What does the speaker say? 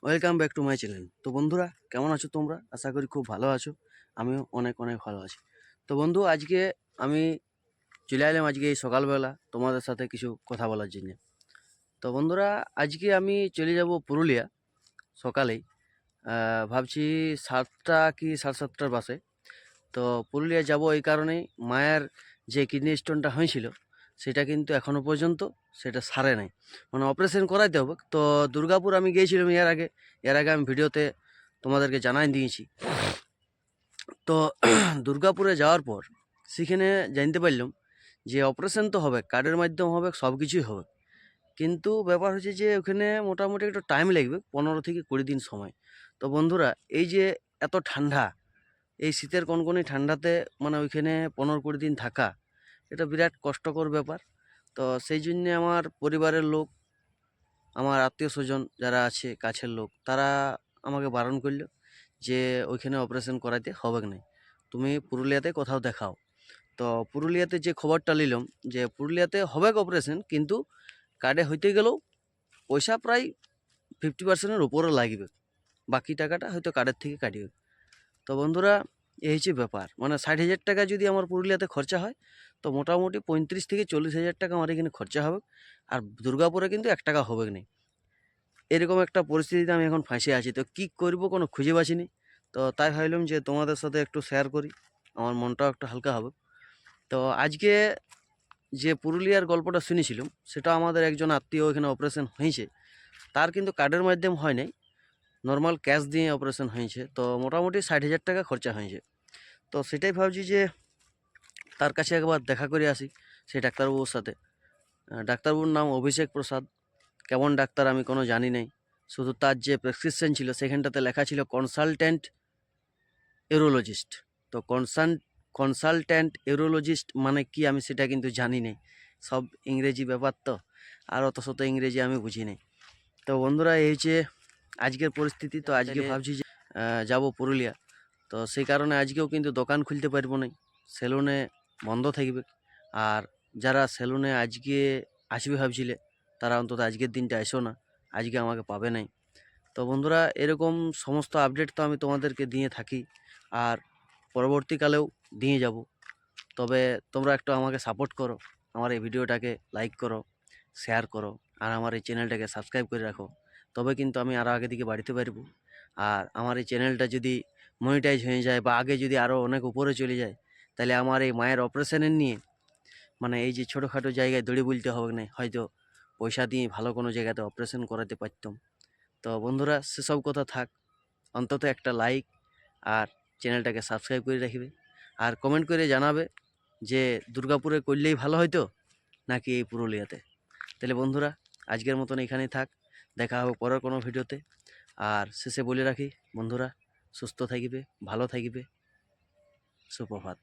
Welcome back to my channel. তো বন্ধুরা, কেমন আছো তোমরা? আশা করি খুব ভালো আছো। আমিও অনেক অনেক ভালো আছি। তো বন্ধু, আজকে আমি চলে এলাম আজকে এই সকালবেলা তোমাদের সাথে কিছু কথা বলার জন্য। তো বন্ধুরা, আজকে আমি চলে যাব পুরুলিয়া সকালেই। ভাবছি 7টা কি 7:30টার বাসে। তো পুরুলিয়া যাব এই কারণেই, মায়ের যে কিডনি স্টোনটা হয়েছিল সেটা কিন্তু এখনও পর্যন্ত সেটা সারে নাই, মানে অপারেশন করাইতে হবে। তো দুর্গাপুর আমি গিয়েছিলাম এর আগে আমি ভিডিওতে তোমাদেরকে জানাই দিয়েছি। তো দুর্গাপুরে যাওয়ার পর সেখানে জানতে পারলাম যে অপারেশন তো হবে, কার্ডের মাধ্যমে হবে, সব কিছুই হবে, কিন্তু ব্যাপার হচ্ছে যে ওখানে মোটামুটি একটু টাইম লাগবে, 15 থেকে 20 দিন সময়। তো বন্ধুরা, এই যে এত ঠান্ডা, এই শীতের কনকনি ঠান্ডাতে মানে ওইখানে 15-20 দিন থাকা, এটা বিরাট কষ্টকর ব্যাপার। তো সেই জন্যে আমার পরিবারের লোক, আমার আত্মীয় স্বজন যারা আছে কাছের লোক, তারা আমাকে বারণ করলো যে ওইখানে অপারেশন করাইতে হবে না, তুমি পুরুলিয়াতে কোথাও দেখাও। তো পুরুলিয়াতে যে খবরটা নিলাম যে পুরুলিয়াতে হবে অপারেশন, কিন্তু কার্ডে হইতে গেলেও পয়সা প্রায় 50%-এর উপরে লাগবে, বাকি টাকাটা হয়তো কার্ডের থেকে কাটিবে। তো বন্ধুরা, এই হচ্ছে ব্যাপার, মানে 60,000 টাকা যদি আমার পুরুলিয়াতে খরচা হয়, তো মোটামুটি 35 থেকে 40 হাজার টাকা আমার এখানে খরচা হবে। আর দুর্গাপুরে কিন্তু 1 টাকা হবে না। এরকম একটা পরিস্থিতিতে আমি এখন ফাঁসে আছি, তো কি করব কোনো খুঁজে পাচ্ছিনি। তো তাই ভাবলাম যে তোমাদের সাথে একটু শেয়ার করি, আমার মনটাও একটু হালকা হবে। তো আজকে যে পুরুলিয়ার গল্পটা শুনেছিলাম, সেটা আমাদের একজন আত্মীয় এখানে অপারেশন হয়েছে, তার কিন্তু কার্ডের মাধ্যমে হয় নাই, নর্মাল ক্যাশ দিয়ে অপারেশন হয়েছে। তো মোটামুটি 60,000 টাকা খরচা হয়েছে। তো সেটাই ভাবছি যে তার কাছে একবার দেখা করে আসি, সেই ডাক্তারবাবুর সাথে। ডাক্তারবাবুর নাম অভিষেক প্রসাদ। কেমন ডাক্তার আমি কোনো জানি নাই, শুধু তার যে প্রেসক্রিপশন ছিল সেখানটাতে লেখা ছিল কনসালট্যান্ট ইউরোলজিস্ট। তো কনসালট্যান্ট ইউরোলজিস্ট মানে কি আমি সেটা কিন্তু জানি নাই, সব ইংরেজি ব্যাপার, তো আর অত শত ইংরেজি আমি বুঝি নাই। তো বন্ধুরা, এই হচ্ছে আজকের পরিস্থিতি। তো আজকে ভাবছি যে যাব পুরুলিয়া। তো সেই কারণে আজকেও কিন্তু দোকান খুলতে পারবো না, সেলুনে বন্ধ থাকবে। আর যারা সেলুনে আজকে আসবে ভাবছিলে, তারা অন্তত আজকের দিনটা এসো না, আজকে আমাকে পাবে নাই। তো বন্ধুরা, এরকম সমস্ত আপডেট তো আমি তোমাদেরকে দিয়ে থাকি, আর পরবর্তীকালেও দিয়ে যাব। তবে তোমরা একটু আমাকে সাপোর্ট করো, আমার এই ভিডিওটাকে লাইক করো, শেয়ার করো, আর আমার এই চ্যানেলটাকে সাবস্ক্রাইব করে রাখো। তবে কিন্তু আমি আরও আগে দিকে বাড়তে পারবো। আর আমার এই চ্যানেলটা যদি মনিটাইজ হয়ে যায় বা আগে যদি আরও অনেক উপরে চলে যায়, তাহলে আমার এই মায়ের অপারেশনের নিয়ে, মানে এই যে ছোটোখাটো জায়গায় দড়ি বলতে হবে না, হয়তো পয়সা দিয়ে ভালো কোনো জায়গাতে অপারেশন করাতে পারতাম। তো বন্ধুরা, সেসব কথা থাক, অন্তত একটা লাইক আর চ্যানেলটাকে সাবস্ক্রাইব করে রাখবে। আর কমেন্ট করে জানাবে যে দুর্গাপুরে করলেই ভালো হয়তো নাকি এই পুরুলিয়াতে। তাহলে বন্ধুরা, আজকের মতন এখানেই থাক, দেখা হবে পরের কোনো ভিডিওতে। আর শেষে বলে রাখি বন্ধুরা, সুস্থ থাকবে, ভালো থাকবে, সুপ্রভাত।